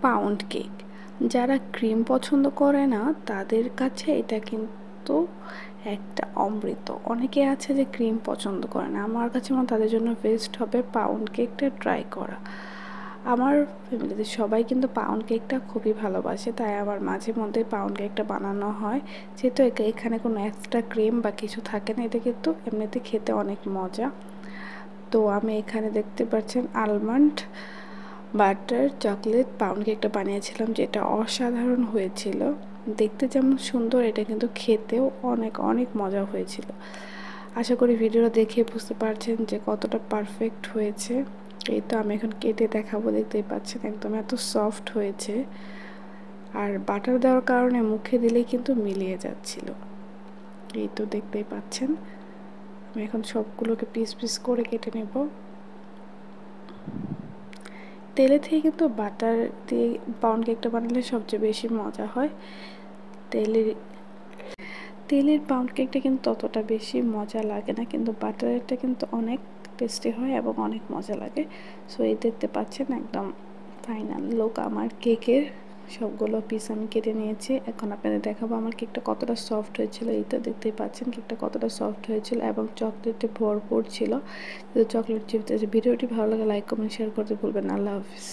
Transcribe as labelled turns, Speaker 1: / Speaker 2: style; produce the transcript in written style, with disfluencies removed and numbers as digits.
Speaker 1: Pound cake. যারা cream পছন্দ করে না তাদের কাছে এটা কিন্তু একটা অমৃত। অনেকে আছে যে ক্রিম পছন্দ করে না, আমার কাছে মনে হয় তাদের জন্য বেস্ট হবে পাউন্ড কেকটা ট্রাই করা। আমার ফ্যামিলিতে সবাই কিন্তু পাউন্ড কেকটা খুবই ভালোবাসে, তাই আমার মাঝে মধ্যে পাউন্ড কেকটা বানানো হয়। যেহেতু এখানে কোনো এক্সট্রা ক্রিম বা কিছু থাকে না, এটা কিন্তু এমনিতে খেতে অনেক মজা। তো আমি এখানে দেখতে পাচ্ছেন আলমন্ড বাটার চকলেট পাউন্ড কেকটা বানিয়েছিলাম, যেটা অসাধারণ হয়েছিল। দেখতে যেমন সুন্দর, এটা কিন্তু খেতেও অনেক অনেক মজা হয়েছিল। আশা করি ভিডিওটা দেখে বুঝতে পারছেন যে কতটা পারফেক্ট হয়েছে। এই তো আমি এখন কেটে দেখাবো, দেখতেই পাচ্ছেন একদম এত সফট হয়েছে। আর বাটার দেওয়ার কারণে মুখে দিলেই কিন্তু মিলিয়ে যাচ্ছিল। এই তো দেখতেই পাচ্ছেন। আমি এখন সবগুলোকে পিস পিস করে কেটে নেব। তেলে থেকে কিন্তু বাটার দিয়ে পাউন্ড কেকটা বানালে সবচেয়ে বেশি মজা হয়। তেলের পাউন্ড কেকটা কিন্তু ততটা বেশি মজা লাগে না, কিন্তু বাটারেরটা কিন্তু অনেক টেস্টি হয় এবং অনেক মজা লাগে। সো এই দেখতে পাচ্ছেন একদম ফাইনাল লুক আমার কেকের। সবগুলো পিস আমি কেটে নিয়েছি। এখন আপনাদের দেখাবো আমার কেকটা কতটা সফট হয়েছিল। এই তো দেখতেই পাচ্ছেন কেকটা কতটা সফট হয়েছিল এবং চকলেটে ভরপুর ছিল। Chocolate chips. ভিডিওটি ভালো লাগে লাইক কমেন্ট শেয়ার করতে ভুলবেন না। আল্লাহ হাফিজ।